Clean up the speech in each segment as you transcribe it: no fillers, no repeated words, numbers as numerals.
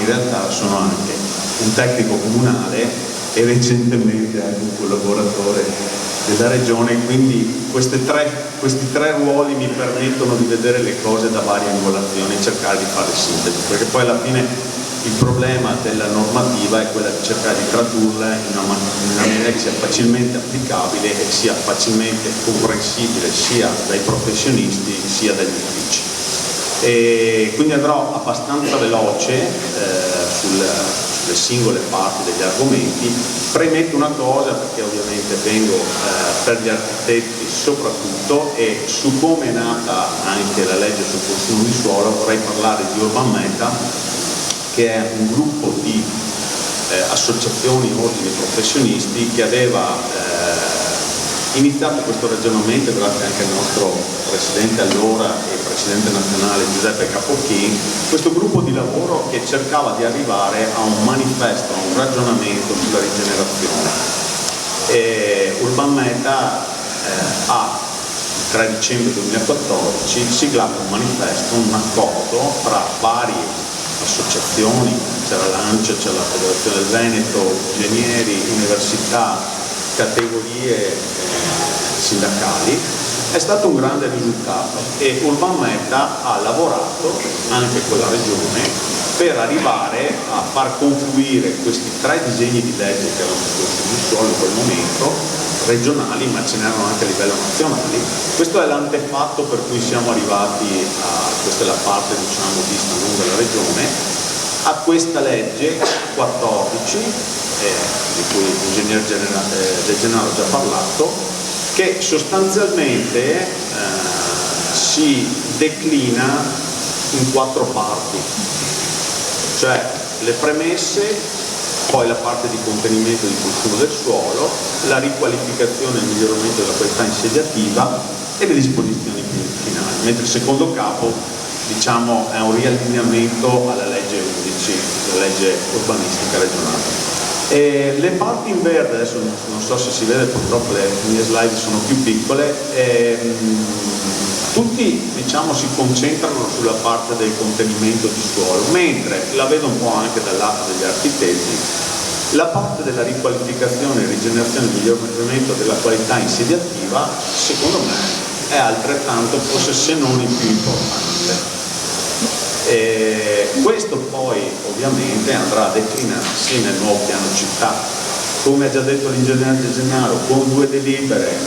in realtà sono anche un tecnico comunale e recentemente anche un collaboratore della regione, quindi questi tre ruoli mi permettono di vedere le cose da varie angolazioni e cercare di fare sintesi, perché poi alla fine il problema della normativa è quella di cercare di tradurla in una maniera che sia facilmente applicabile e sia facilmente comprensibile sia dai professionisti sia dagli uffici. E quindi andrò abbastanza veloce sulle singole parti degli argomenti. Premetto una cosa, perché ovviamente vengo per gli architetti soprattutto, e su come è nata anche la legge sul consumo di suolo vorrei parlare di Urban Meta, che è un gruppo di associazioni, ordini professionisti che aveva iniziato questo ragionamento grazie anche al nostro presidente allora e presidente nazionale Giuseppe Capocchin, questo gruppo di lavoro che cercava di arrivare a un manifesto, a un ragionamento sulla rigenerazione. Urban Meta ha il 3 dicembre 2014 siglato un manifesto, un accordo fra varie associazioni, c'era l'ANCE, c'era la Federazione del Veneto, ingegneri, università, categorie sindacali. È stato un grande risultato e Urban Meta ha lavorato anche con la regione per arrivare a far confluire questi tre disegni di legge che erano sul suolo in quel momento, regionali, ma ce n'erano anche a livello nazionale. Questo è l'antefatto per cui siamo arrivati questa è la parte diciamo vista non della regione, a questa legge 14, di cui l'ingegner De Gennaro ha già parlato, che sostanzialmente si declina in 4 parti, cioè le premesse, poi la parte di contenimento di consumo del suolo, la riqualificazione e il miglioramento della qualità insediativa e le disposizioni finali, mentre il secondo capo diciamo è un riallineamento alla legge 11, la legge urbanistica regionale. E le parti in verde, adesso non so se si vede, purtroppo le mie slide sono più piccole, tutti diciamo si concentrano sulla parte del contenimento di suolo, mentre la vedo un po' anche dal lato degli architetti, la parte della riqualificazione, rigenerazione e miglioramento della qualità insediativa secondo me è altrettanto, forse se non il più importante. Questo poi ovviamente andrà a declinarsi nel nuovo piano città, come ha già detto l'ingegnere De Gennaro, con 2 delibere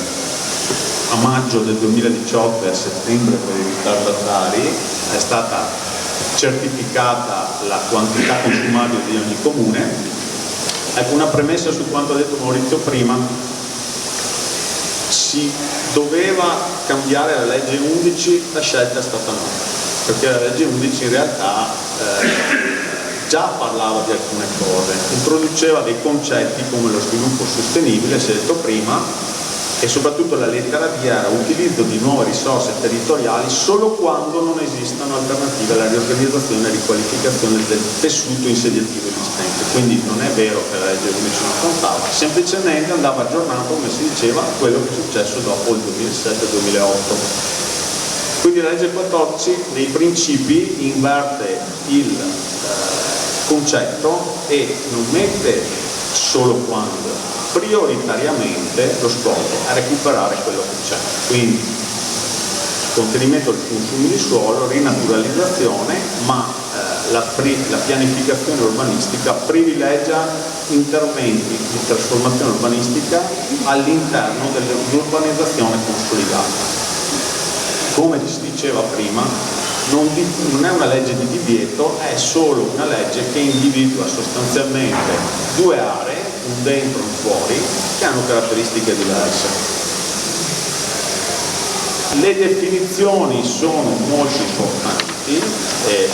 a maggio del 2018 e a settembre per i ritardatari è stata certificata la quantità consumabile di ogni comune. Ecco, una premessa su quanto ha detto Maurizio prima: si doveva cambiare la legge 11, la scelta è stata no, perché la legge 11 in realtà già parlava di alcune cose, introduceva dei concetti come lo sviluppo sostenibile, si è detto prima, e soprattutto la lettera B era utilizzo di nuove risorse territoriali solo quando non esistano alternative alla riorganizzazione e riqualificazione del tessuto insediativo esistente. Quindi non è vero che la legge 11 non contava, semplicemente andava aggiornato, come si diceva, quello che è successo dopo il 2007-2008. Quindi la legge 14 nei principi inverte il concetto e non mette solo quando, prioritariamente lo scopo è recuperare quello che c'è. Quindi contenimento dei consumi di suolo, rinaturalizzazione, ma la pianificazione urbanistica privilegia interventi di trasformazione urbanistica all'interno dell'urbanizzazione consolidata. Come si diceva prima, non è una legge di divieto, è solo una legge che individua sostanzialmente 2 aree, un dentro e un fuori, che hanno caratteristiche diverse. Le definizioni sono molto importanti e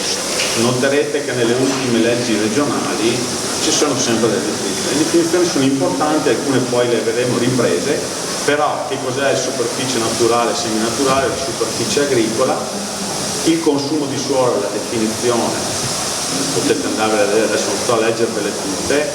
noterete che nelle ultime leggi regionali ci sono sempre delle definizioni. Le definizioni sono importanti, alcune poi le vedremo riprese. Però che cos'è superficie naturale, seminaturale, la superficie agricola, il consumo di suolo, la definizione, potete andare a vedere, adesso non sto a leggervele tutte,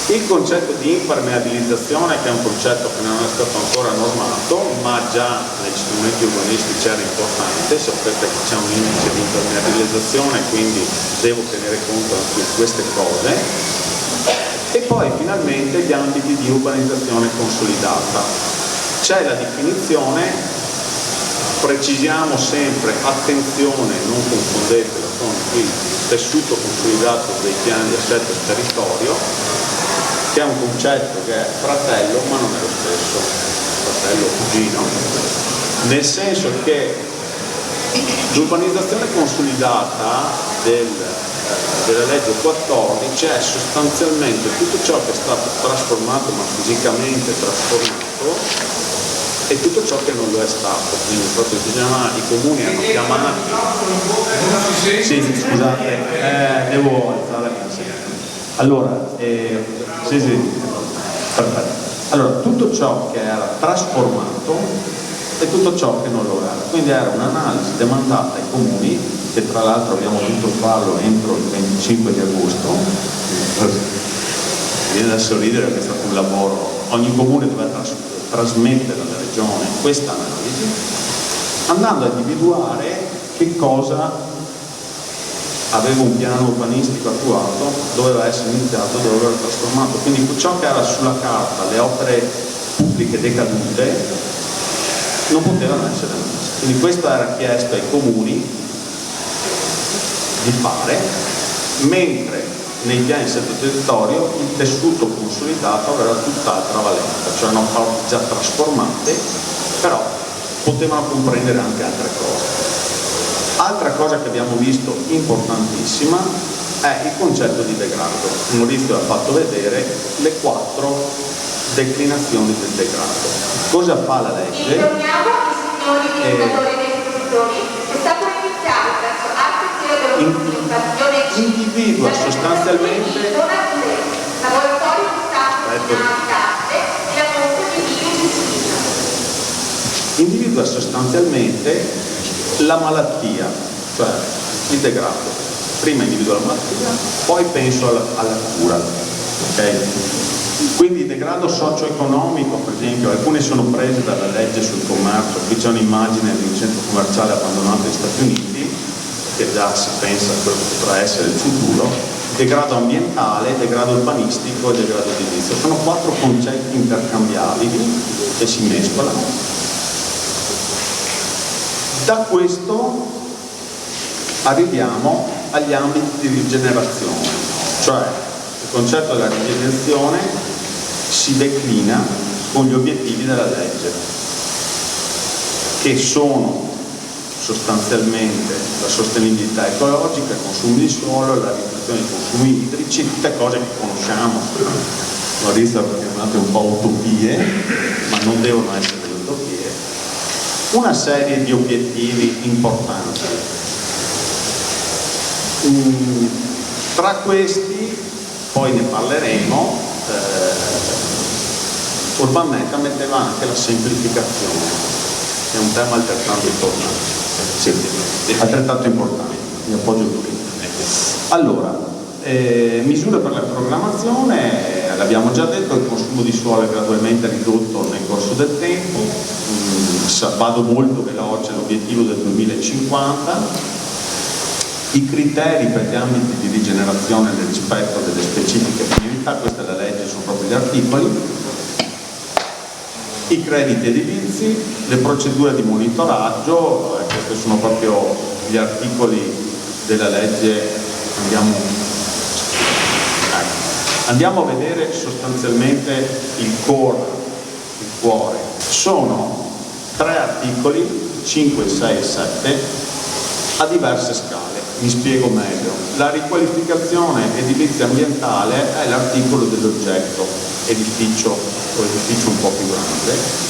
Il concetto di impermeabilizzazione, che è un concetto che non è stato ancora normato, ma già negli strumenti urbanistici era importante. Sapete che c'è un indice di impermeabilizzazione, quindi devo tenere conto anche di queste cose. E poi finalmente gli ambiti di urbanizzazione consolidata. C'è la definizione, precisiamo sempre, attenzione, non confondetela con il tessuto consolidato dei piani di assetto del territorio, che è un concetto che è fratello ma non è lo stesso, fratello o cugino, nel senso che l'urbanizzazione consolidata della legge 14 è sostanzialmente tutto ciò che è stato trasformato, ma fisicamente trasformato, e tutto ciò che non lo è stato. Quindi proprio i comuni hanno chiamato. Sì, scusate, devo alzare la mia. Allora, sì, perfetto. Allora, tutto ciò che era trasformato e tutto ciò che non lo era. Quindi era un'analisi demandata ai comuni, che tra l'altro abbiamo dovuto farlo entro il 25 di agosto. Viene da sorridere perché è stato un lavoro. Ogni comune doveva trasmettere alla regione questa analisi, andando a individuare che cosa aveva un piano urbanistico attuato, doveva essere iniziato, doveva essere trasformato. Quindi ciò che era sulla carta, le opere pubbliche decadute, non potevano essere messe. Quindi questo era chiesto ai comuni di fare, mentre nei piani di assetto territorio il tessuto consolidato aveva tutt'altra valenza, cioè erano parti già trasformate, però potevano comprendere anche altre cose. Altra cosa che abbiamo visto importantissima è il concetto di degrado. Maurizio ha fatto vedere le 4 declinazioni del degrado. Cosa fa la legge? Informiamo i signori visitatori dei produttori che sta per iniziare verso arte dell'invasione individua sostanzialmente laboratorio di stato d'arte e la fonte di biodisciplina. Individua sostanzialmente la malattia, cioè il degrado. Prima individuo la malattia, poi penso alla cura. Okay? Quindi il degrado socio-economico, per esempio, alcune sono prese dalla legge sul commercio. Qui c'è un'immagine di un centro commerciale abbandonato negli Stati Uniti, che già si pensa a quello che potrà essere il futuro. Degrado ambientale, degrado urbanistico e degrado edilizio. Sono 4 concetti intercambiabili che si mescolano. Da questo arriviamo agli ambiti di rigenerazione, cioè il concetto della rigenerazione si declina con gli obiettivi della legge, che sono sostanzialmente la sostenibilità ecologica, il consumo di suolo, la riduzione dei consumi idrici, tutte cose che conosciamo. Maurizio ha chiamato un po' utopie, ma non devono essere delle utopie. Una serie di obiettivi importanti. Tra questi, poi ne parleremo, Urban Meta metteva anche la semplificazione, che è un tema altrettanto importante. Sì, altrettanto importante, mi appoggio qui. Allora, misure per la programmazione, l'abbiamo già detto, il consumo di suolo è gradualmente ridotto nel corso del tempo, vado molto veloce, l'obiettivo del 2050, i criteri per gli ambiti di rigenerazione nel rispetto delle specifiche finalità, questa è la legge, sono proprio gli articoli, i crediti edilizi, le procedure di monitoraggio, questi sono proprio gli articoli della legge. Andiamo a vedere sostanzialmente il cuore. Sono 3 articoli, 5, 6 e 7, a diverse scale. Mi spiego meglio. La riqualificazione edilizia ambientale è l'articolo dell'oggetto, edificio o edificio un po' più grande.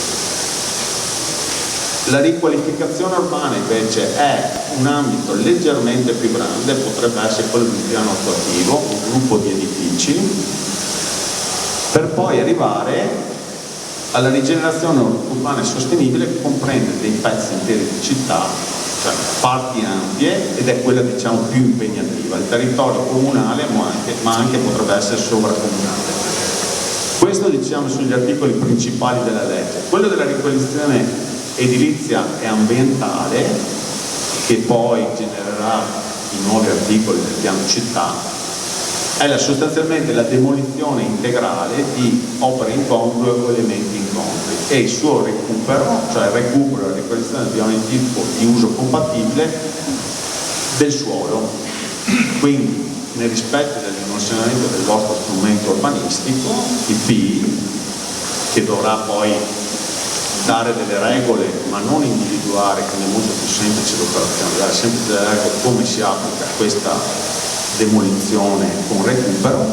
La riqualificazione urbana invece è un ambito leggermente più grande, potrebbe essere quello di un piano attuativo, un gruppo di edifici, per poi arrivare alla rigenerazione urbana e sostenibile, che comprende dei pezzi interi di città, cioè parti ampie, ed è quella diciamo più impegnativa, il territorio comunale ma anche potrebbe essere sovracomunale. Questo diciamo sugli articoli principali della legge. Quello della riqualificazione edilizia e ambientale, che poi genererà i nuovi articoli del piano città, è sostanzialmente la demolizione integrale di opere incongrue o elementi incongrui e il suo recupero, cioè il recupero e la riqualificazione di ogni tipo di uso compatibile del suolo. Quindi, nel rispetto del dimensionamento del vostro strumento urbanistico, il PI, che dovrà poi dare delle regole, ma non individuare, quindi è molto più semplice l'operazione, dare sempre delle regole come si applica questa demolizione con recupero,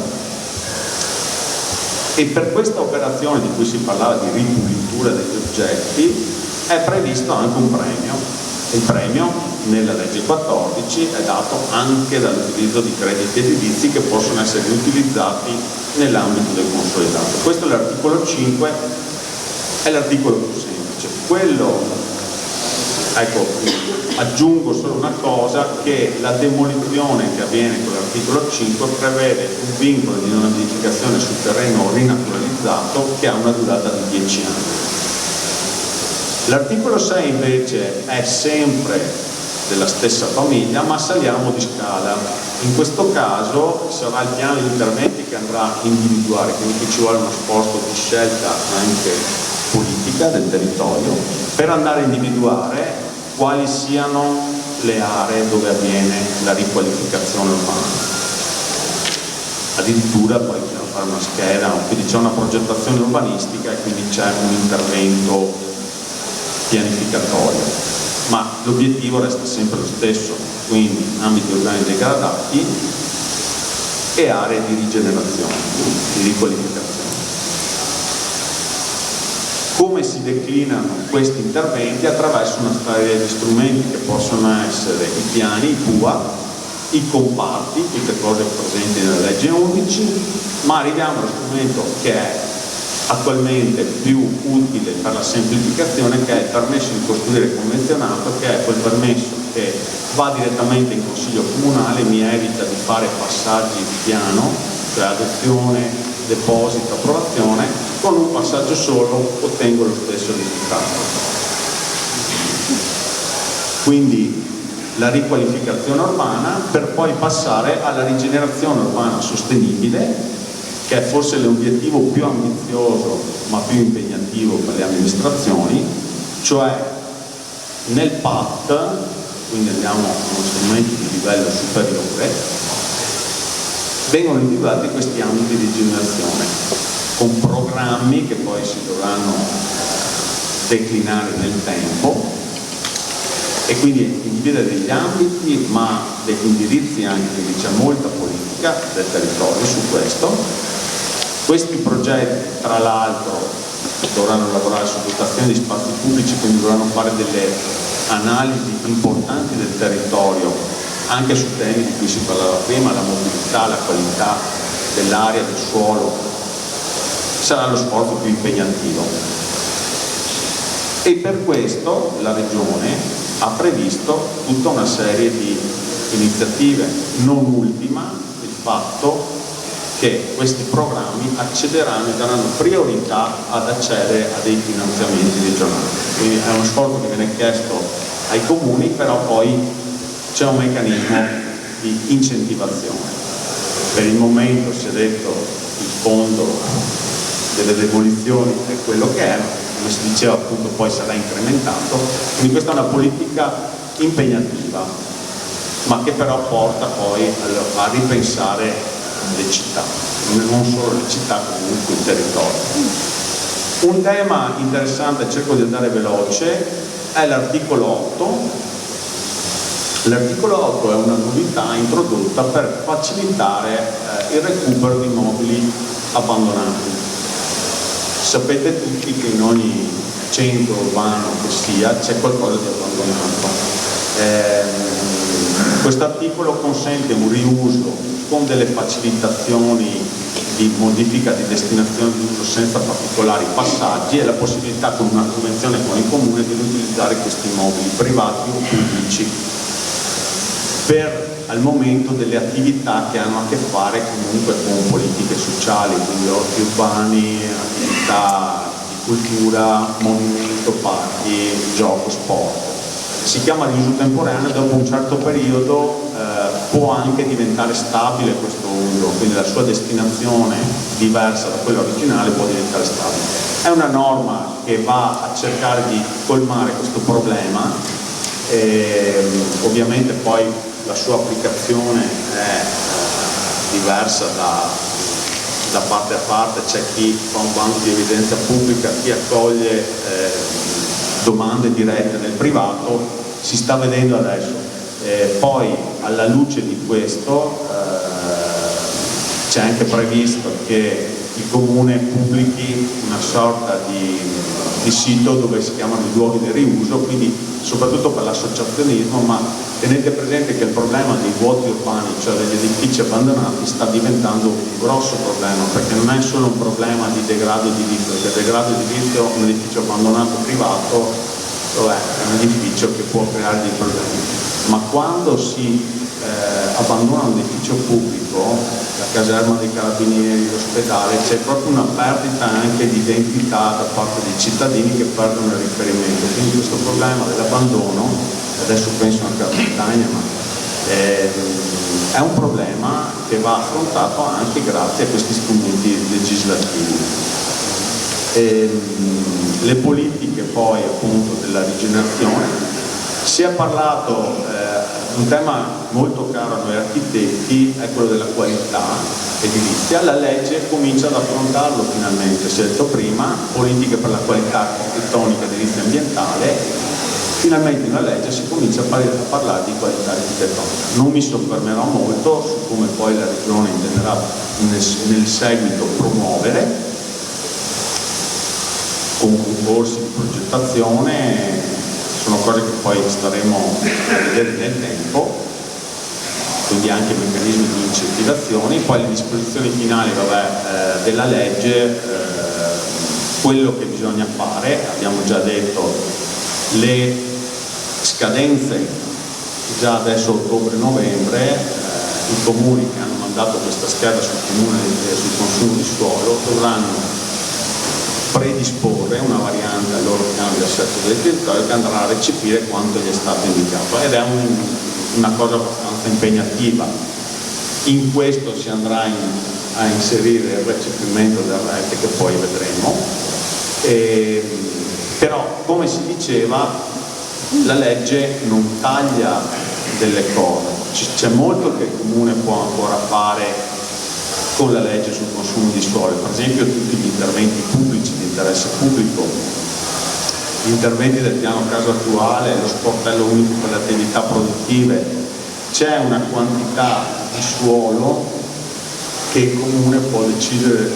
e per questa operazione di cui si parlava di ripulitura degli oggetti è previsto anche un premio. Il premio nella legge 14 è dato anche dall'utilizzo di crediti edilizi che possono essere utilizzati nell'ambito del consolidato. Questo è l'articolo 5, è l'articolo più semplice. Quello, ecco, aggiungo solo una cosa, che la demolizione che avviene con l'articolo 5 prevede un vincolo di non edificazione sul terreno rinaturalizzato che ha una durata di 10 anni. L'articolo 6 invece è sempre della stessa famiglia, ma saliamo di scala. In questo caso sarà il piano di interventi che andrà a individuare, quindi qui ci vuole uno sforzo di scelta anche politica del territorio, per andare a individuare quali siano le aree dove avviene la riqualificazione urbana. Addirittura poi bisogna fare una scheda, quindi c'è una progettazione urbanistica e quindi c'è un intervento pianificatorio, ma l'obiettivo resta sempre lo stesso, quindi ambiti urbani degradati e aree di rigenerazione, di riqualificazione. Come si declinano questi interventi? Attraverso una serie di strumenti che possono essere i piani, i PUA, i comparti, tutte cose presenti nella legge 11, ma arriviamo allo strumento che è attualmente più utile per la semplificazione, che è il permesso di costruire convenzionato, che è quel permesso che va direttamente in consiglio comunale, mi evita di fare passaggi di piano, cioè adozione, deposito, approvazione, con un passaggio solo ottengo lo stesso risultato. Quindi la riqualificazione urbana per poi passare alla rigenerazione urbana sostenibile, che è forse l'obiettivo più ambizioso ma più impegnativo per le amministrazioni, cioè nel PAT, quindi andiamo a uno strumento di livello superiore, vengono individuati questi ambiti di rigenerazione con programmi che poi si dovranno declinare nel tempo, e quindi individuare degli ambiti ma degli indirizzi anche, quindi c'è molta politica del territorio su questo. Questi progetti tra l'altro dovranno lavorare su dotazione di spazi pubblici, quindi dovranno fare delle analisi importanti del territorio anche su temi di cui si parlava prima, la mobilità, la qualità dell'aria, del suolo. Sarà lo sforzo più impegnativo, e per questo la Regione ha previsto tutta una serie di iniziative, non ultima il fatto che questi programmi accederanno e daranno priorità ad accedere a dei finanziamenti regionali. Quindi è uno sforzo che viene chiesto ai comuni, però poi c'è un meccanismo di incentivazione. Per il momento si è detto il fondo delle demolizioni è quello che è, come si diceva appunto poi sarà incrementato, quindi questa è una politica impegnativa, ma che però porta poi a ripensare le città, non solo le città, comunque il territorio. Un tema interessante, cerco di andare veloce, è l'articolo 8. L'articolo 8 è una novità introdotta per facilitare il recupero di immobili abbandonati. Sapete tutti che in ogni centro urbano che sia c'è qualcosa di abbandonato. Questo articolo consente un riuso con delle facilitazioni di modifica di destinazione di uso senza particolari passaggi, e la possibilità con una convenzione con il comune di utilizzare questi immobili privati o pubblici per al momento delle attività che hanno a che fare comunque con politiche sociali, quindi orti urbani, attività di cultura, movimento, parchi, gioco, sport. Si chiama di uso temporaneo, dopo un certo periodo può anche diventare stabile questo uso, quindi la sua destinazione diversa da quella originale può diventare stabile. È una norma che va a cercare di colmare questo problema, ovviamente poi la sua applicazione è diversa da parte a parte, c'è chi fa un bando di evidenza pubblica, chi accoglie domande dirette nel privato, si sta vedendo adesso. Poi alla luce di questo c'è anche previsto che il comune pubblichi una sorta di sito dove si chiamano i luoghi di riuso, quindi soprattutto per l'associazionismo, ma tenete presente che il problema dei vuoti urbani, cioè degli edifici abbandonati, sta diventando un grosso problema, perché non è solo un problema di degrado edilizio, perché il degrado edilizio, un edificio abbandonato privato, è un edificio che può creare dei problemi, ma quando si abbandona un edificio pubblico, la caserma dei carabinieri, l'ospedale, c'è proprio una perdita anche di identità da parte dei cittadini che perdono il riferimento. Quindi questo problema dell'abbandono, adesso penso anche alla montagna, ma è un problema che va affrontato anche grazie a questi strumenti legislativi. Le politiche poi appunto della rigenerazione, si è parlato, un tema molto caro a noi architetti è quello della qualità edilizia, la legge comincia ad affrontarlo finalmente, si è detto prima, politiche per la qualità architettonica edilizia ambientale, finalmente nella legge si comincia a parlare di qualità architettonica. Non mi soffermerò molto su come poi la Regione intenderà nel seguito promuovere con concorsi di progettazione, sono cose che poi staremo a vedere nel tempo, quindi anche meccanismi di incentivazione, poi le disposizioni finali della legge, quello che bisogna fare, abbiamo già detto, le scadenze già adesso ottobre-novembre, i comuni che hanno mandato questa scheda sul consumo di suolo dovranno predisporre una variante al loro piano di assetto del territorio che andrà a recepire quanto gli è stato indicato, ed è una cosa abbastanza impegnativa. In questo si andrà a inserire il recepimento del RET, che poi vedremo, però come si diceva la legge non taglia delle cose, c'è molto che il comune può ancora fare con la legge sul consumo di suolo, per esempio tutti gli interventi pubblici di interesse pubblico, gli interventi del piano casa attuale, lo sportello unico per le attività produttive, c'è una quantità di suolo che il comune può decidere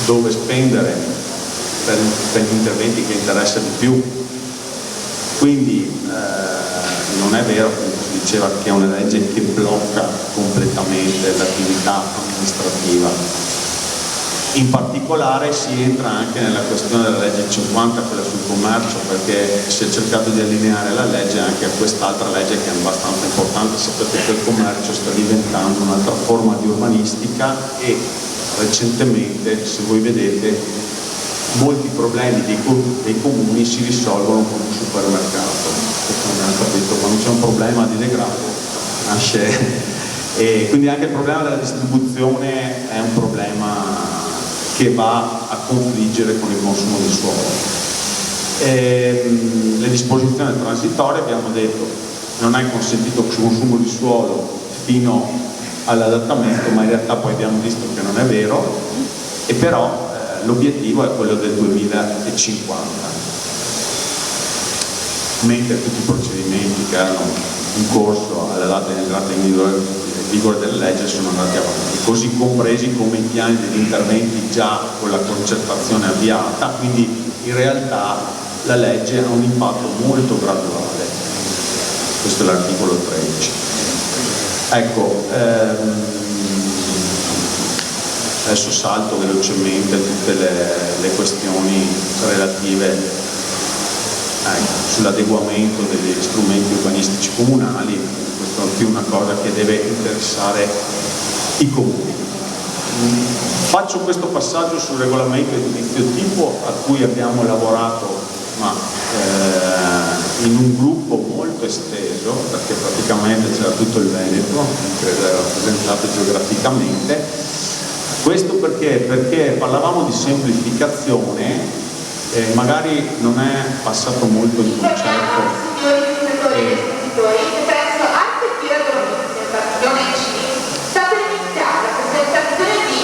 dove spendere per gli interventi che interessa di più, quindi non è vero, come si diceva, che è una legge che blocca completamente l'attività amministrativa. In particolare si entra anche nella questione della legge 50, quella sul commercio, perché si è cercato di allineare la legge anche a quest'altra legge che è abbastanza importante. Sapete che il commercio sta diventando un'altra forma di urbanistica e recentemente, se voi vedete, molti problemi dei comuni si risolvono con un supermercato. Abbiamo capito, quando c'è un problema di degrado nasce, e quindi anche il problema della distribuzione è un problema che va a confliggere con il consumo di suolo. Le disposizioni transitorie, abbiamo detto, non è consentito il consumo di suolo fino all'adattamento, ma in realtà poi abbiamo visto che non è vero, e però l'obiettivo è quello del 2050, mentre tutti i procedimenti che erano in corso alla data di entrata in vigore della legge sono andati avanti, così compresi come i piani degli interventi già con la concertazione avviata, quindi in realtà la legge ha un impatto molto graduale. Questo è l'articolo 13. Ecco, adesso salto velocemente tutte le questioni relative sull'adeguamento degli strumenti urbanistici comunali. Questo sono più una cosa che deve interessare i comuni. Faccio questo passaggio sul regolamento edilizio tipo a cui abbiamo lavorato in un gruppo molto esteso, perché praticamente c'era tutto il Veneto, credo era rappresentato geograficamente. Questo perché parlavamo di semplificazione, magari non è passato molto il concetto. Presso Arte Pira Dolomiti, Partigione C, sta per iniziare la presentazione di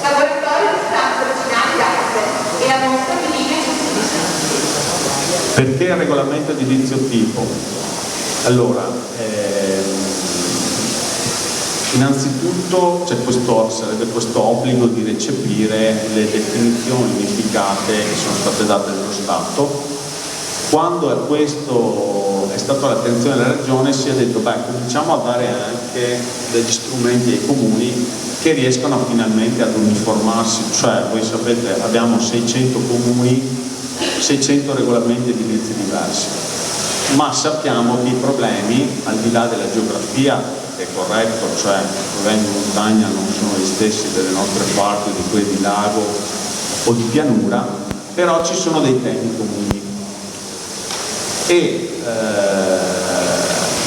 laboratorio di stampa originali d'arte e la mostra di libri accessibili. Perché il regolamento edilizio tipo? Allora, innanzitutto sarebbe questo obbligo di recepire le definizioni unificate che sono state date dallo Stato. Quando questo è stato all'attenzione della Regione si è detto cominciamo a dare anche degli strumenti ai comuni che riescano finalmente ad uniformarsi, cioè voi sapete abbiamo 600 comuni, 600 regolamenti edilizi diversi, ma sappiamo che i problemi al di là della geografia è corretto, cioè i problemi di montagna non sono gli stessi delle nostre parti, di quelli di lago o di pianura, però ci sono dei temi comuni. E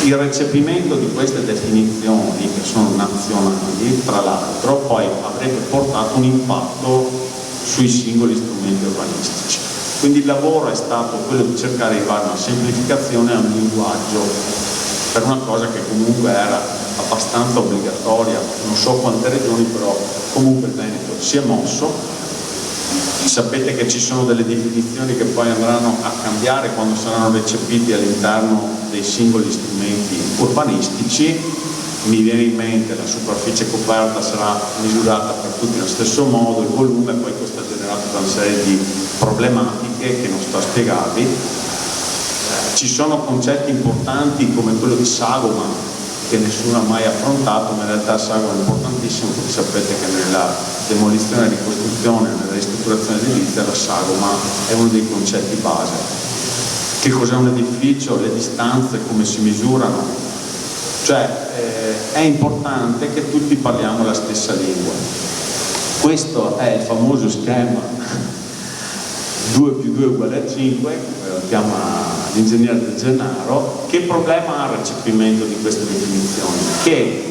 il recepimento di queste definizioni che sono nazionali, tra l'altro, poi avrebbe portato un impatto sui singoli strumenti urbanistici. Quindi il lavoro è stato quello di cercare di fare una semplificazione a un linguaggio per una cosa che comunque era abbastanza obbligatoria, non so quante regioni, però comunque il Veneto si è mosso. Sapete che ci sono delle definizioni che poi andranno a cambiare quando saranno recepiti all'interno dei singoli strumenti urbanistici. Mi viene in mente la superficie coperta sarà misurata per tutti nello stesso modo, il volume, poi questo ha generato una serie di problematiche che non sto a spiegarvi. Ci sono concetti importanti come quello di sagoma che nessuno ha mai affrontato, ma in realtà il sagoma è importantissimo perché sapete che nella demolizione e ricostruzione, nella ristrutturazione edilizia la sagoma è uno dei concetti base. Che cos'è un edificio, le distanze, come si misurano, cioè è importante che tutti parliamo la stessa lingua. Questo è il famoso schema 2 più 2 uguale a 5, lo chiama l'ingegnere De Gennaro. Che problema ha il recepimento di queste definizioni? Che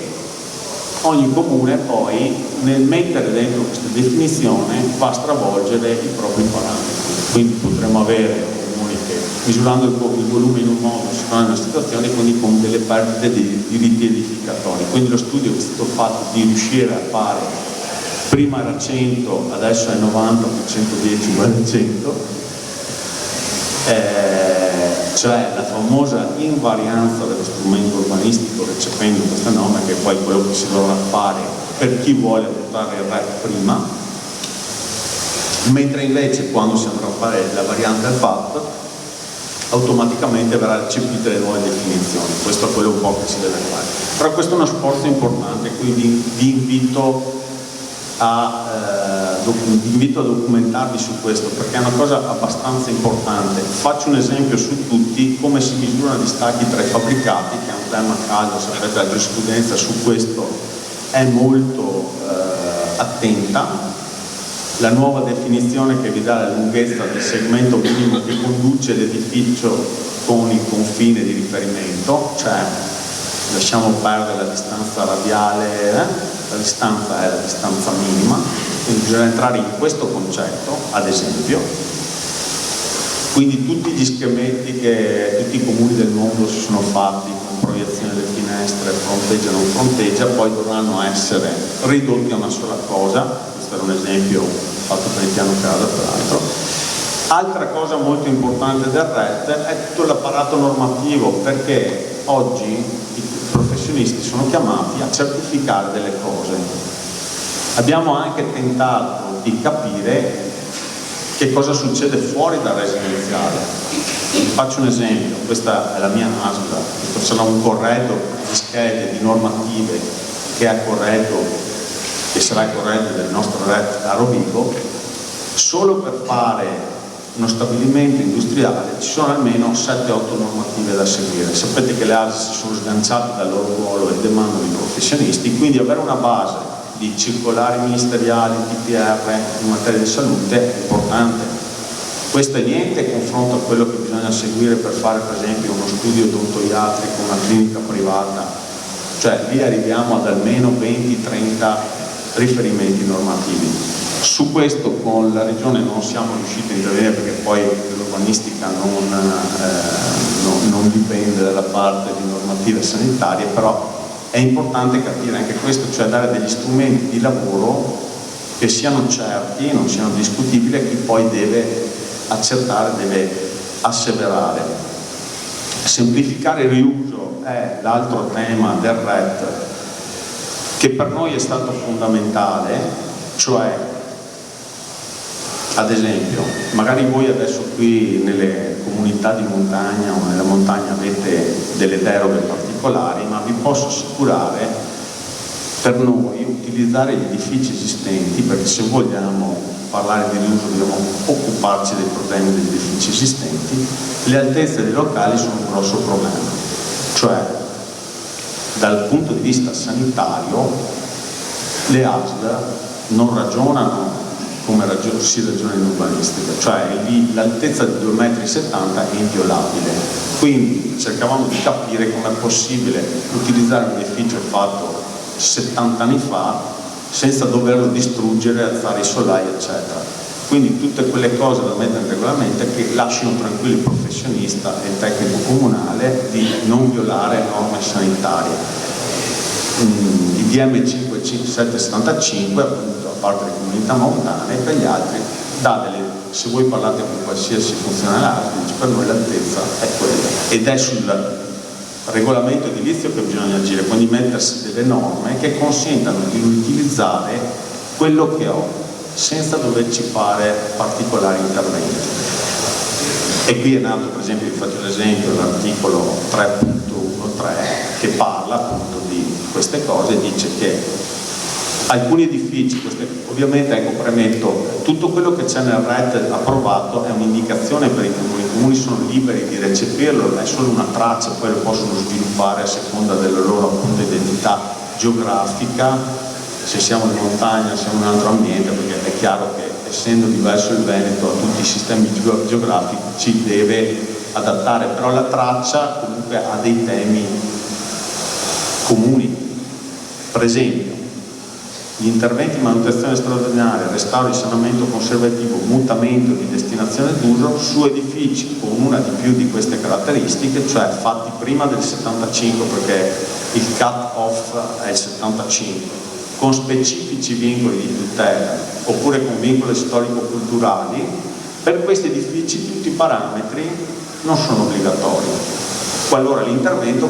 ogni comune poi nel mettere dentro questa definizione va a stravolgere i propri parametri, quindi potremmo avere comuni che misurando il volume in un modo si trovano in una situazione, quindi con delle perdite di diritti edificatori. Quindi lo studio che è stato fatto di riuscire a fare, prima era 100, adesso è 90 più 110 uguale a 100, cioè la famosa invarianza dello strumento urbanistico recependo queste norme, che è poi quello che si dovrà fare per chi vuole adottare il REP prima, mentre invece quando si andrà a fare la variante al PAT automaticamente verrà recepite le nuove definizioni. Questo è quello un po' che si deve fare, però questo è uno sforzo importante, quindi vi invito a documentarvi su questo perché è una cosa abbastanza importante. Faccio un esempio su tutti: come si misurano i distacchi tra i fabbricati, che è un tema caldo, sapete la giurisprudenza su questo è molto attenta. La nuova definizione che vi dà la lunghezza del segmento minimo che conduce l'edificio con il confine di riferimento, cioè lasciamo perdere la distanza radiale, la distanza è la distanza minima, quindi bisogna entrare in questo concetto, ad esempio. Quindi tutti gli schemetti che tutti i comuni del mondo si sono fatti con proiezione delle finestre, fronteggia non fronteggia, poi dovranno essere ridotti a una sola cosa. Questo era un esempio fatto per il piano casa, peraltro. Altra cosa molto importante del RET è tutto l'apparato normativo, perché oggi i professionisti sono chiamati a certificare delle cose. Abbiamo anche tentato di capire che cosa succede fuori dal residenziale. Vi faccio un esempio: questa è la mia ASL, questo sarà un corredo di schede, di normative che è corretto, che sarà corretto del nostro RET a Rovigo. Solo per fare uno stabilimento industriale ci sono almeno 7-8 normative da seguire. Sapete che le ASL si sono sganciate dal loro ruolo e demandano i professionisti, quindi avere una base di circolari ministeriali, DPR in materia di salute è importante. Questo è niente in confronto a quello che bisogna seguire per fare per esempio uno studio odontoiatrico, una clinica privata, cioè lì arriviamo ad almeno 20-30 riferimenti normativi. Su questo con la Regione non siamo riusciti a intervenire perché poi l'urbanistica non dipende dalla parte di normative sanitarie, però è importante capire anche questo, cioè dare degli strumenti di lavoro che siano certi, non siano discutibili, e chi poi deve accertare, deve asseverare. Semplificare il riuso è l'altro tema del RET che per noi è stato fondamentale, cioè ad esempio, magari voi adesso qui nelle comunità di montagna o nella montagna avete delle deroghe particolari, ma vi posso assicurare per noi utilizzare gli edifici esistenti, perché se vogliamo parlare di riuso dobbiamo occuparci dei problemi degli edifici esistenti, le altezze dei locali sono un grosso problema, cioè dal punto di vista sanitario le ASL non ragionano come si ragiona in urbanistica, cioè lì l'altezza di 2,70 m è inviolabile, quindi cercavamo di capire come è possibile utilizzare un edificio fatto 70 anni fa senza doverlo distruggere, alzare i solai eccetera, quindi tutte quelle cose da mettere in regolamento che lasciano tranquillo il professionista e il tecnico comunale di non violare norme sanitarie. Il DM 5775 appunto, a parte le comunità montane, e per gli altri dà delle, se voi parlate con qualsiasi funzionario dice per noi l'altezza è quella, ed è sul regolamento edilizio che bisogna agire, quindi mettersi delle norme che consentano di utilizzare quello che ho senza doverci fare particolari interventi. E qui è nato, per esempio, vi faccio l'esempio, l'articolo 3.13 che parla appunto di queste cose e dice che alcuni edifici, ovviamente ecco premetto, tutto quello che c'è nel RET approvato è un'indicazione per i comuni sono liberi di recepirlo, è solo una traccia, poi lo possono sviluppare a seconda della loro appunto identità geografica, se siamo in montagna, siamo in un altro ambiente, perché è chiaro che essendo diverso il Veneto a tutti i sistemi geografici ci deve adattare, però la traccia comunque ha dei temi comuni. Per esempio gli interventi di manutenzione straordinaria, restauro, risanamento conservativo, mutamento di destinazione d'uso su edifici con una di più di queste caratteristiche, cioè fatti prima del 75 perché il cut off è il 75, con specifici vincoli di tutela oppure con vincoli storico-culturali, per questi edifici tutti i parametri non sono obbligatori, qualora l'intervento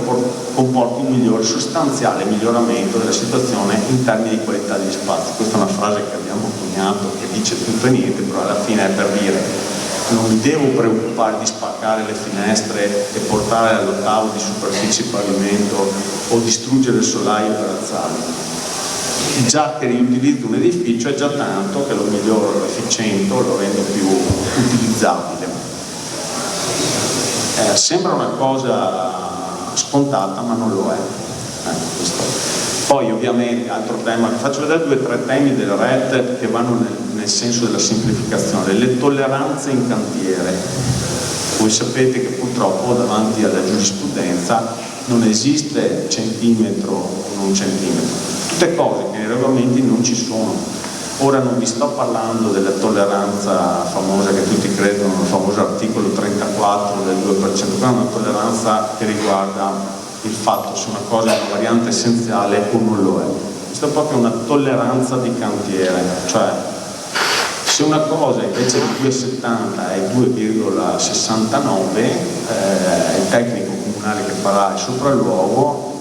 comporti un sostanziale miglioramento della situazione in termini di qualità degli spazi. Questa è una frase che abbiamo coniato che dice tutto e niente, però alla fine è per dire non mi devo preoccupare di spaccare le finestre e portare all'ottavo di superficie pavimento o distruggere il solaio per alzarlo. Già che riutilizzo un edificio è già tanto che lo miglioro, lo efficiento, lo rendo più utilizzabile. Sembra una cosa scontata ma non lo è. Poi ovviamente altro tema, vi faccio vedere 2 o 3 temi del RET che vanno nel senso della semplificazione, le tolleranze in cantiere. Voi sapete che purtroppo davanti alla giurisprudenza non esiste centimetro o non centimetro, tutte cose che nei regolamenti non ci sono. Ora non vi sto parlando della tolleranza famosa che tutti credono, il famoso articolo 34 del 2%, quella è una tolleranza che riguarda il fatto se una cosa è una variante essenziale o non lo è. Questa è proprio una tolleranza di cantiere, cioè se una cosa invece di 2,70 è 2,69, il tecnico comunale che farà il sopralluogo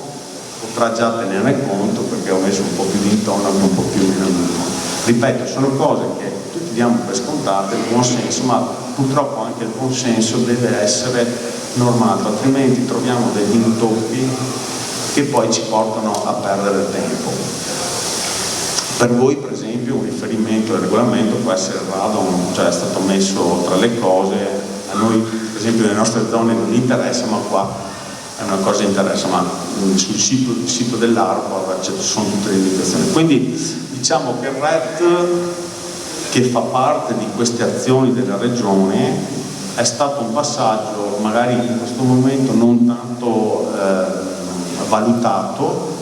potrà già tenerne conto perché ho messo un po' più di intonaco, un po' più in alluno. Ripeto, sono cose che tutti diamo per scontate, il buon senso, ma purtroppo anche il buon senso deve essere normato, altrimenti troviamo degli intoppi che poi ci portano a perdere tempo. Per voi, per esempio, un riferimento al regolamento regolamento può essere il radon, cioè è stato messo tra le cose, a noi per esempio nelle nostre zone non interessa, ma qua è una cosa che interessa, ma sul sito dell'ARPA ci sono tutte le indicazioni. Quindi diciamo che il RET, che fa parte di queste azioni della Regione, è stato un passaggio magari in questo momento non tanto valutato,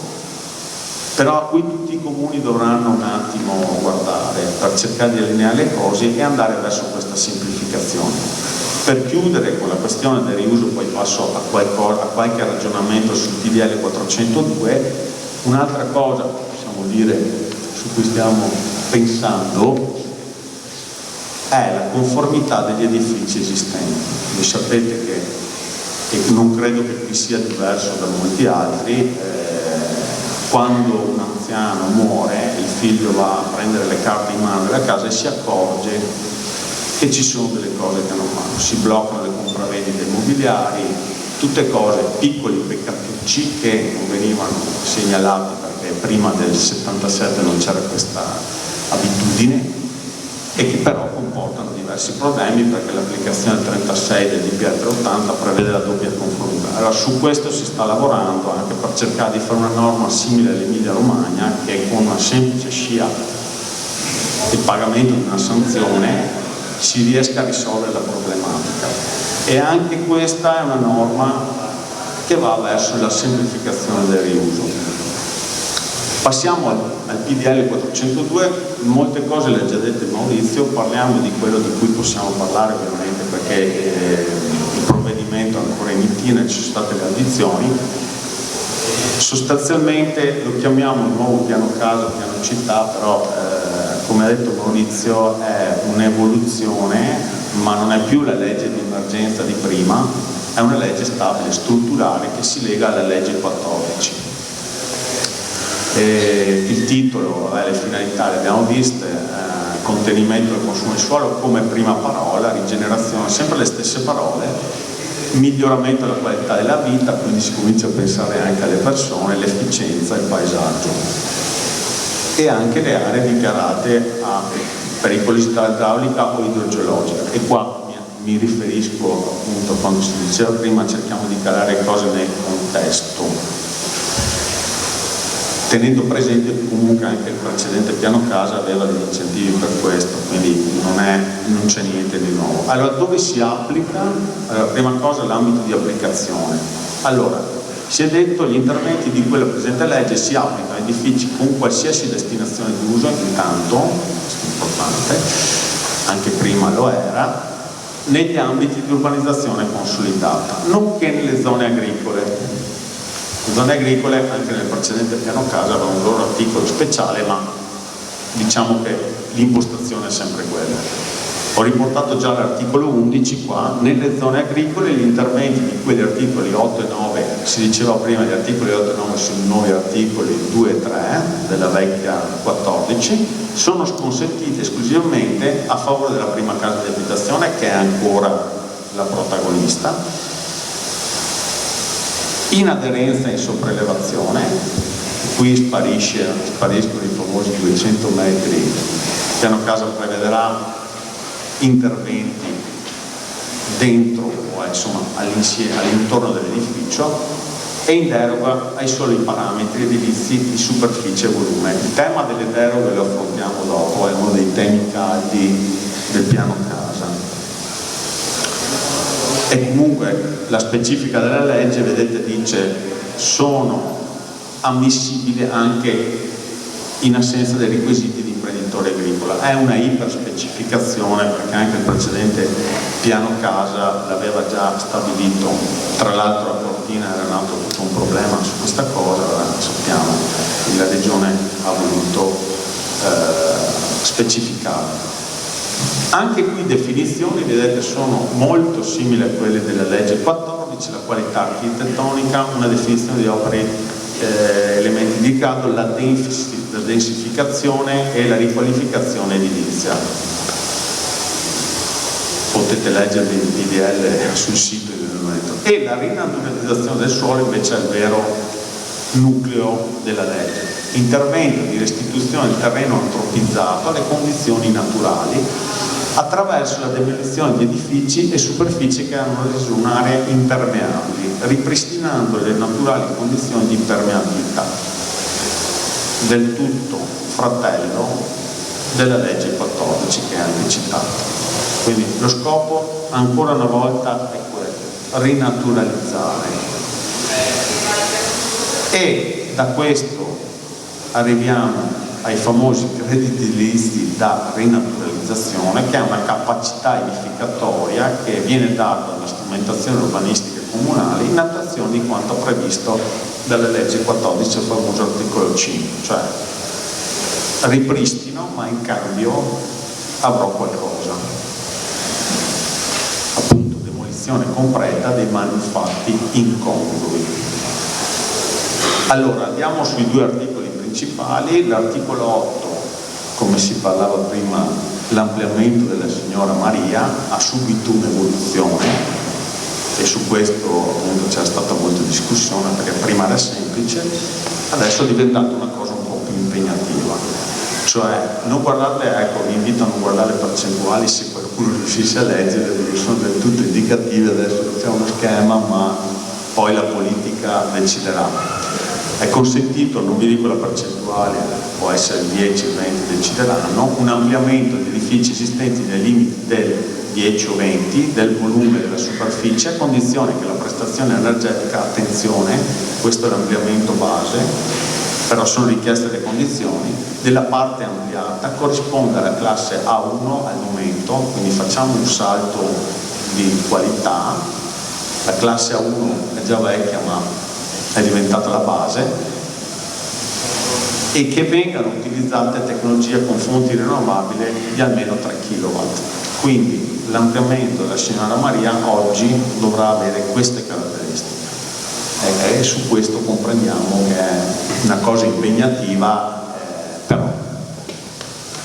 però a cui tutti i comuni dovranno un attimo guardare per cercare di allineare le cose e andare verso questa semplificazione. Per chiudere con la questione del riuso, poi passo a qualche ragionamento sul PDL 402, un'altra cosa possiamo dire su cui stiamo pensando è la conformità degli edifici esistenti. Voi sapete che, e non credo che qui sia diverso da molti altri, quando un anziano muore, il figlio va a prendere le carte in mano della casa e si accorge che ci sono delle cose che non vanno, si bloccano le compravendite immobiliari, tutte cose, piccoli peccatucci che non venivano segnalati perché prima del 77 non c'era questa abitudine e che però comportano diversi problemi perché l'applicazione 36 del DPR 80 prevede la doppia conformità. Allora su questo si sta lavorando anche per cercare di fare una norma simile all'Emilia Romagna, che con una semplice scia il pagamento di una sanzione si riesca a risolvere la problematica. E anche questa è una norma che va verso la semplificazione del riuso. Passiamo al PDL 402, molte cose le ha già dette Maurizio, parliamo di quello di cui possiamo parlare ovviamente perché il provvedimento è ancora in itinere, ci sono state le audizioni. Sostanzialmente lo chiamiamo il nuovo piano casa, piano città, però come ha detto Maurizio è un'evoluzione, ma non è più la legge di emergenza di prima, è una legge stabile, strutturale che si lega alla legge 14. Il titolo, le finalità le abbiamo viste, contenimento del consumo di suolo come prima parola, rigenerazione, sempre le stesse parole, miglioramento della qualità della vita, quindi si comincia a pensare anche alle persone, l'efficienza, il paesaggio e anche le aree dichiarate a pericolosità idraulica o idrogeologica. E qua mi riferisco appunto a quando si diceva prima, cerchiamo di calare cose nel contesto, tenendo presente che comunque anche il precedente piano casa aveva degli incentivi per questo, quindi non c'è niente di nuovo. Allora, dove si applica? Allora, prima cosa l'ambito di applicazione. Allora, si è detto gli interventi di quella presente legge si applicano a edifici con qualsiasi destinazione di uso, intanto, questo è importante, anche prima lo era, negli ambiti di urbanizzazione consolidata, nonché nelle zone agricole. Le zone agricole anche nel precedente piano casa avevano un loro articolo speciale, ma diciamo che l'impostazione è sempre quella. Ho riportato già l'articolo 11 qua, nelle zone agricole gli interventi di quegli articoli 8 e 9, si diceva prima gli articoli 8 e 9 sono i nuovi articoli 2 e 3 della vecchia 14, sono consentiti esclusivamente a favore della prima casa di abitazione che è ancora la protagonista, in aderenza in sopraelevazione, qui spariscono i famosi 200 metri, il piano casa prevederà interventi dentro o insomma all'intorno dell'edificio e in deroga ai soli parametri edilizi di superficie e volume. Il tema delle deroghe lo affrontiamo dopo, è uno dei temi caldi del piano casa. E comunque la specifica della legge, vedete, dice sono ammissibili anche in assenza dei requisiti di imprenditore agricolo. È una iperspecificazione perché anche il precedente piano casa l'aveva già stabilito, tra l'altro a Cortina era nato tutto un problema su questa cosa, sappiamo, la Regione ha voluto specificare. Anche qui definizioni, vedete, sono molto simili a quelle della legge 14, la qualità architettonica, una definizione di opere, elementi di grado, la densificazione e la riqualificazione edilizia. Potete leggere il PDL sul sito del momento. E la rinaturalizzazione del suolo invece è il vero nucleo della legge. Intervento di restituzione del terreno antropizzato alle condizioni naturali attraverso la demolizione di edifici e superfici che hanno reso un'area impermeabili, ripristinando le naturali condizioni di impermeabilità, del tutto fratello della legge 14 che è anche citata. Quindi lo scopo ancora una volta è quello, rinaturalizzare. E da questo arriviamo ai famosi crediti edilizi da rinaturalizzazione, che è una capacità edificatoria che viene data dalla strumentazione urbanistica comunale in attuazione di quanto previsto dalla legge 14, il famoso articolo 5, cioè ripristino ma in cambio avrò qualcosa, appunto demolizione completa dei manufatti incongrui. Allora andiamo sui due articoli principali. L'articolo 8, come si parlava prima, l'ampliamento della signora Maria ha subito un'evoluzione e su questo appunto c'è stata molta discussione, perché prima era semplice, adesso è diventata una cosa un po' più impegnativa. Cioè, non guardate, ecco, vi invito a non guardare le percentuali se qualcuno riuscisse a leggere, perché sono del tutto indicative, adesso c'è uno schema, ma poi la politica deciderà. È consentito, non vi dico la percentuale, può essere il 10, il 20, decideranno, un ampliamento di edifici esistenti nei limiti del 10 o 20 del volume della superficie, a condizione che la prestazione energetica, attenzione, questo è l'ampliamento base, però sono richieste le condizioni, della parte ampliata corrisponde alla classe A1 al momento, quindi facciamo un salto di qualità. La classe A1 è già vecchia ma è diventata la base, e che vengano utilizzate tecnologie con fonti rinnovabili di almeno 3 kW. Quindi l'ampliamento della signora Maria oggi dovrà avere queste caratteristiche, e su questo comprendiamo che è una cosa impegnativa, però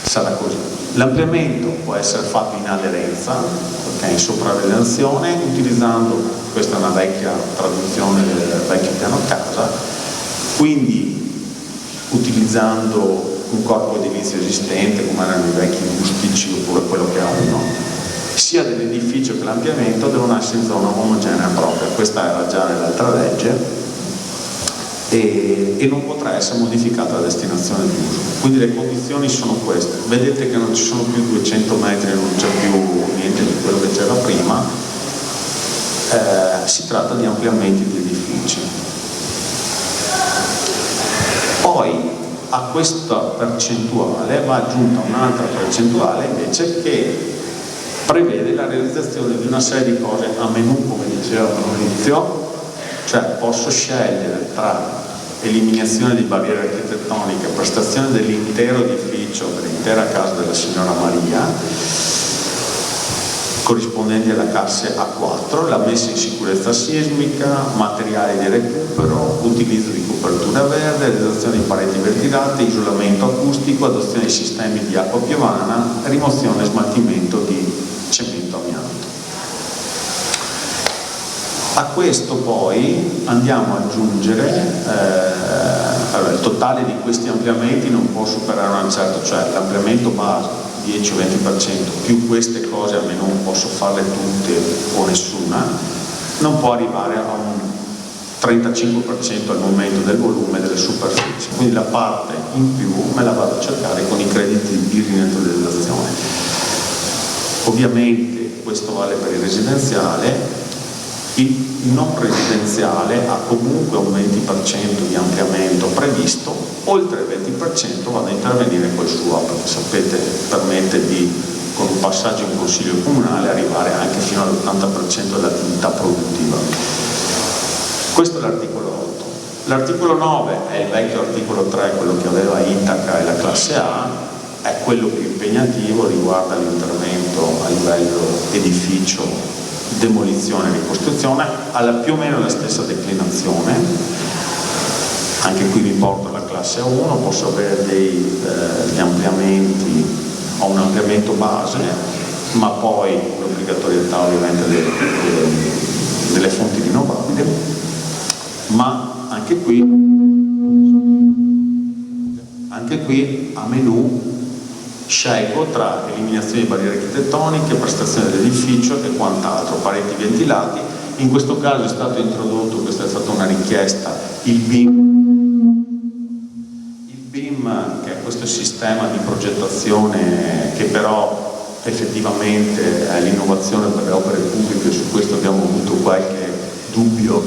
sarà così. L'ampliamento può essere fatto in aderenza, perché in sopravvelazione, utilizzando, questa è una vecchia traduzione del vecchio piano casa, quindi utilizzando un corpo edilizio esistente come erano i vecchi rustici oppure quello che ha uno, sia dell'edificio che l'ampliamento devono essere in zona omogenea propria. Questa era già nell'altra legge, e non potrà essere modificata la destinazione di uso. Quindi le condizioni sono queste. Vedete che non ci sono più 200 metri, non c'è più niente di quello che c'era prima. Si tratta di ampliamenti di edifici. Poi a questa percentuale va aggiunta un'altra percentuale invece che prevede la realizzazione di una serie di cose a menù, come diceva all'inizio. Cioè posso scegliere tra eliminazione di barriere architettoniche, prestazione dell'intero edificio, dell'intera casa della signora Maria, corrispondenti alla classe A4, la messa in sicurezza sismica, materiali di recupero, utilizzo di copertura verde, realizzazione di pareti ventilate, isolamento acustico, adozione di sistemi di acqua piovana, rimozione e smaltimento di cemento amianto. A questo poi andiamo ad aggiungere, allora, il totale di questi ampliamenti non può superare una certa, cioè l'ampliamento base 10 o 20% più queste cose, almeno non posso farle tutte o nessuna, non può arrivare a un 35% al momento del volume delle superfici, quindi la parte in più me la vado a cercare con i crediti di rinaturalizzazione. Ovviamente questo vale per il residenziale. Il non residenziale ha comunque un 20% di ampliamento previsto, oltre il 20% vado a intervenire col SUAP, perché sapete permette di, con un passaggio in consiglio comunale, arrivare anche fino all'80% dell'attività produttiva. Questo è l'articolo 8. L'articolo 9 è il vecchio articolo 3, quello che aveva Itaca e la classe A, è quello più impegnativo, riguarda l'intervento a livello edificio, demolizione e ricostruzione, ha più o meno la stessa declinazione. Anche qui mi porto alla classe A1, posso avere degli ampliamenti, ho un ampliamento base, ma poi l'obbligatorietà ovviamente delle fonti rinnovabili, ma anche qui anche qui a menu scelgo tra eliminazione di barriere architettoniche, prestazione dell'edificio e quant'altro, pareti ventilati. In questo caso è stato introdotto, questa è stata una richiesta, il BIM. Il BIM, che è questo sistema di progettazione che però effettivamente è l'innovazione per le opere pubbliche, su questo abbiamo avuto qualche dubbio,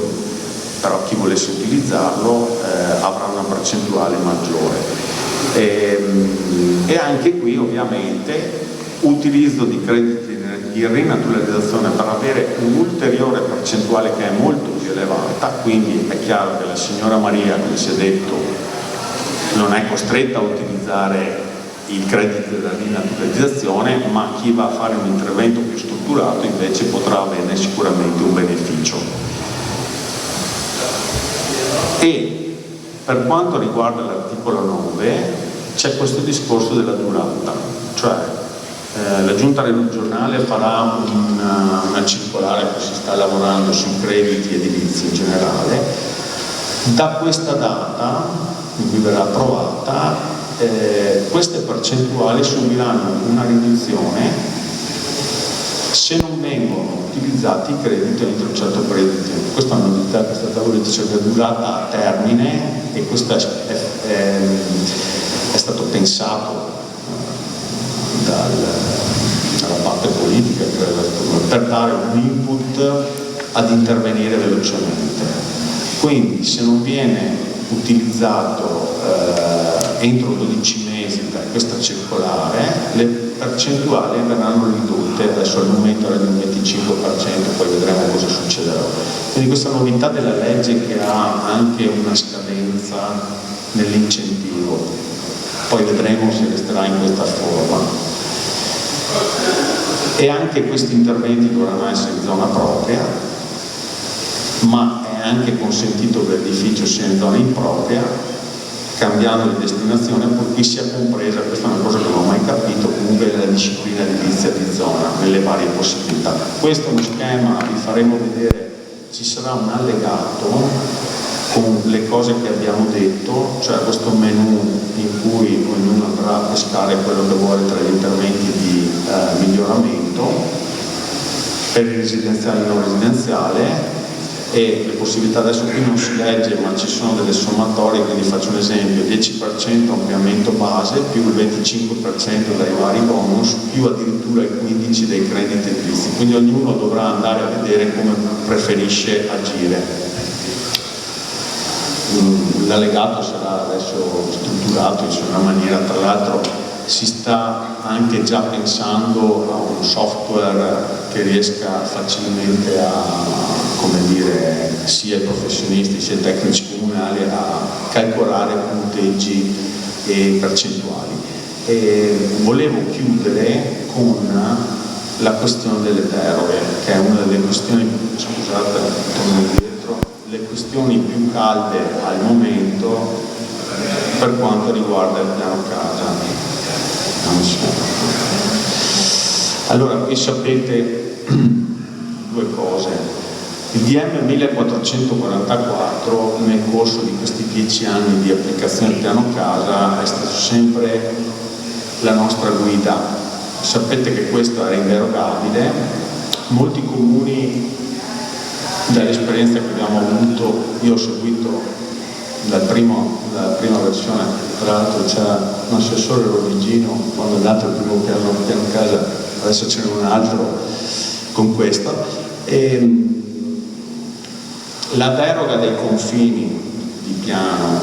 però chi volesse utilizzarlo avrà una percentuale maggiore. E anche qui ovviamente utilizzo di crediti di rinaturalizzazione per avere un'ulteriore percentuale che è molto più elevata, quindi è chiaro che la signora Maria, come si è detto, non è costretta a utilizzare il credito della rinaturalizzazione, ma chi va a fare un intervento più strutturato invece potrà averne sicuramente un beneficio. E per quanto riguarda l'articolo 9 c'è questo discorso della durata, cioè la Giunta regionale farà una circolare che si sta lavorando sui crediti edilizi in generale. Da questa data in cui verrà approvata queste percentuali subiranno una riduzione se non vengono utilizzati i crediti entro un certo periodo di tempo. Questa è una novità che è stata voluta, cioè che è durata a termine, e questo è stato pensato dalla parte politica, per dare un input ad intervenire velocemente. Quindi se non viene utilizzato entro 12 mesi da questa circolare, le percentuali verranno ridotte, adesso al momento era di un 25%, poi vedremo cosa succederà. Quindi questa novità della legge che ha anche una scadenza nell'incentivo, poi vedremo se resterà in questa forma. E anche questi interventi dovranno essere in zona propria, ma è anche consentito che l'edificio sia in zona impropria, cambiando di destinazione, purché sia compresa, questa è una cosa che non ho mai capito, comunque la disciplina edilizia di zona nelle varie possibilità. Questo è uno schema, vi faremo vedere, ci sarà un allegato con le cose che abbiamo detto, cioè questo menu in cui ognuno andrà a pescare quello che vuole tra gli interventi di miglioramento per il residenziale e non residenziale, e le possibilità, adesso qui non si legge ma ci sono delle sommatorie, quindi faccio un esempio: 10% ampliamento base più il 25% dai vari bonus più addirittura il 15% dei crediti edilizi, quindi ognuno dovrà andare a vedere come preferisce agire. L'allegato sarà adesso strutturato in una maniera, tra l'altro si sta anche già pensando a un software che riesca facilmente come dire, sia i professionisti sia i tecnici comunali a calcolare punteggi e percentuali. E volevo chiudere con la questione delle deroghe, che è una delle questioni, scusate, torno indietro, le questioni più calde al momento per quanto riguarda il piano casa. Allora, qui sapete due cose. Il DM 1444 nel corso di questi 10 anni di applicazione del piano casa è stato sempre la nostra guida. Sapete che questo era inderogabile. Molti comuni, dall'esperienza che abbiamo avuto, io ho seguito la prima versione, tra l'altro c'era un assessore Rovigino quando è nato il primo piano casa, adesso ce n'è un altro con questo. La deroga dei confini di piano,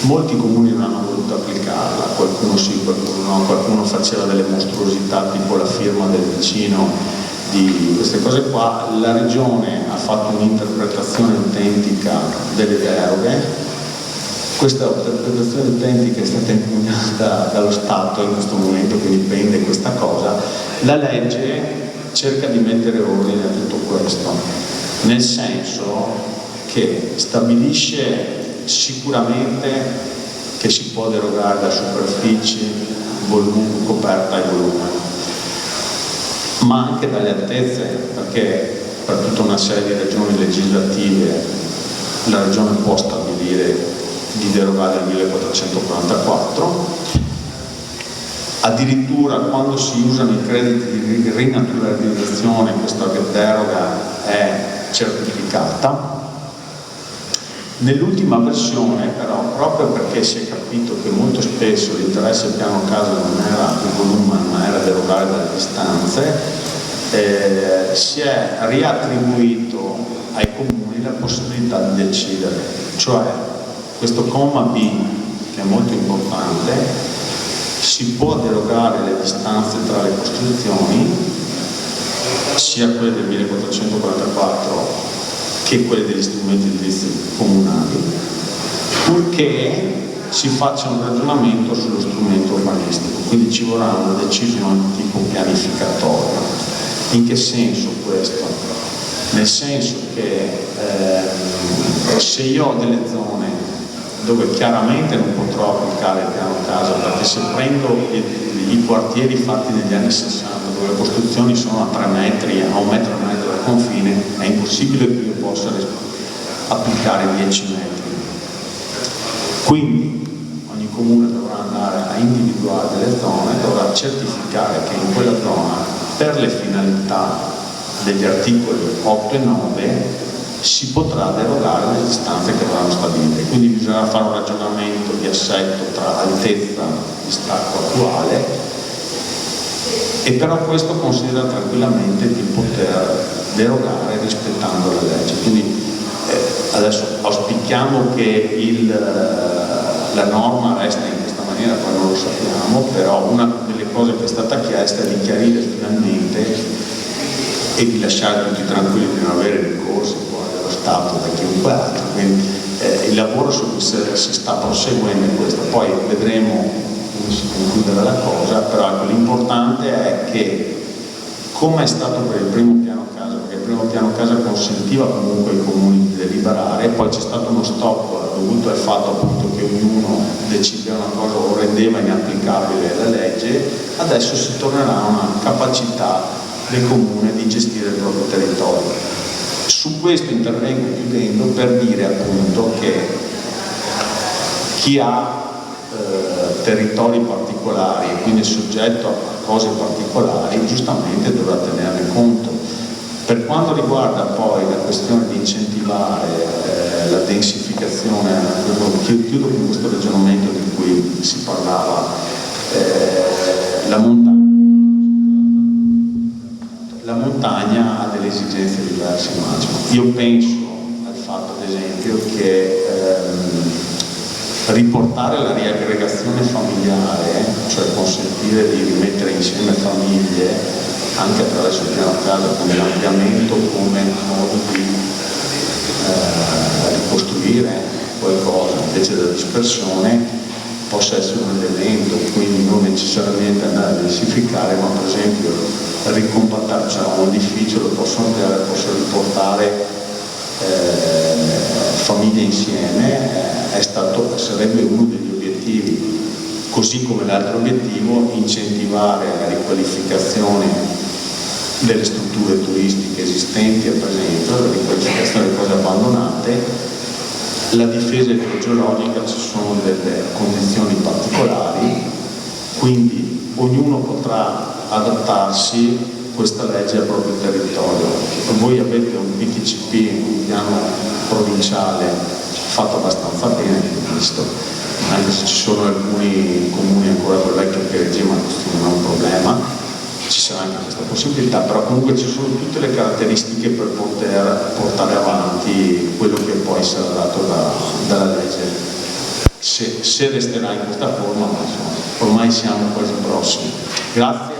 molti comuni non hanno voluto applicarla, qualcuno sì, qualcuno no, qualcuno faceva delle mostruosità tipo la firma del vicino di queste cose qua. La regione ha fatto un'interpretazione autentica delle deroghe. Questa interpretazione autentica è stata impugnata dallo Stato in questo momento, quindi pende questa cosa. La legge cerca di mettere ordine a tutto questo, nel senso che stabilisce sicuramente che si può derogare da superfici, volume, coperta e volume, ma anche dalle altezze, perché per tutta una serie di ragioni legislative la regione può stabilire di derogare al 1444. Addirittura quando si usano i crediti di rinaturalizzazione questa deroga è certificata. Nell'ultima versione però, proprio perché si è capito che molto spesso l'interesse piano casa non era il volume ma era derogare dalle distanze, si è riattribuito ai comuni la possibilità di decidere, cioè questo comma B, che è molto importante, si può derogare le distanze tra le costruzioni, sia quelle del 1444 che quelle degli strumenti edilizi comunali, purché si faccia un ragionamento sullo strumento urbanistico, quindi ci vorrà una decisione di tipo pianificatorio. In che senso questo? Nel senso che se io ho delle zone dove chiaramente non potrò applicare il piano casa, perché se prendo i quartieri fatti negli anni 60 dove le costruzioni sono a 3 metri, a 1,5 metri dal confine, è impossibile che io possa applicare 10 metri. Quindi ogni comune dovrà andare a individuare delle zone, dovrà certificare che in quella zona, per le finalità degli articoli 8 e 9, si potrà derogare le distanze che verranno stabilite. Quindi bisognerà fare un ragionamento di assetto tra altezza di stacco attuale, e però questo considera tranquillamente di poter derogare rispettando la legge. Quindi adesso auspichiamo che la norma resta in questa maniera, poi non lo sappiamo, però una delle cose che è stata chiesta è di chiarire finalmente e di lasciare tutti tranquilli di non avere ricorsi poi dello Stato da chiunque altro. Quindi il lavoro su cui si sta proseguendo è questo, poi vedremo come si concluderà la cosa, però ecco, l'importante è che, come è stato per il primo piano casa, perché il primo piano casa consentiva comunque ai comuni di deliberare, poi c'è stato uno stop dovuto al fatto appunto che ognuno decideva una cosa o rendeva inapplicabile la legge, adesso si tornerà a una capacità del comune di gestire il proprio territorio. Su questo intervengo chiudendo per dire appunto che chi ha territori particolari e quindi è soggetto a cose particolari giustamente dovrà tenerne conto. Per quanto riguarda poi la questione di incentivare la densificazione, chiudo con questo ragionamento di cui si parlava, la montagna ha delle esigenze diverse, immagino. Io penso al fatto, ad esempio, che riportare la riaggregazione familiare, cioè consentire di rimettere insieme famiglie anche attraverso il piano casa con l'ampliamento come modo di ricostruire qualcosa invece della dispersione, possa essere un elemento, quindi non necessariamente andare a densificare, ma per esempio ricompattare, cioè un edificio lo posso ampliare, posso riportare famiglie insieme, sarebbe uno degli obiettivi, così come l'altro obiettivo incentivare la riqualificazione delle strutture turistiche esistenti, per esempio la riqualificazione delle cose abbandonate, la difesa idrogeologica. Ci sono delle condizioni particolari, quindi ognuno potrà adattarsi questa legge al proprio territorio. Voi avete un PTCP, un piano provinciale fatto abbastanza bene, visto, anche se ci sono alcuni comuni ancora con il vecchio regime, ma questo non è un problema, ci sarà anche questa possibilità, però comunque ci sono tutte le caratteristiche per poter portare avanti quello che poi sarà dato dalla legge, se resterà in questa forma, ma insomma, ormai siamo quasi prossimi. Grazie.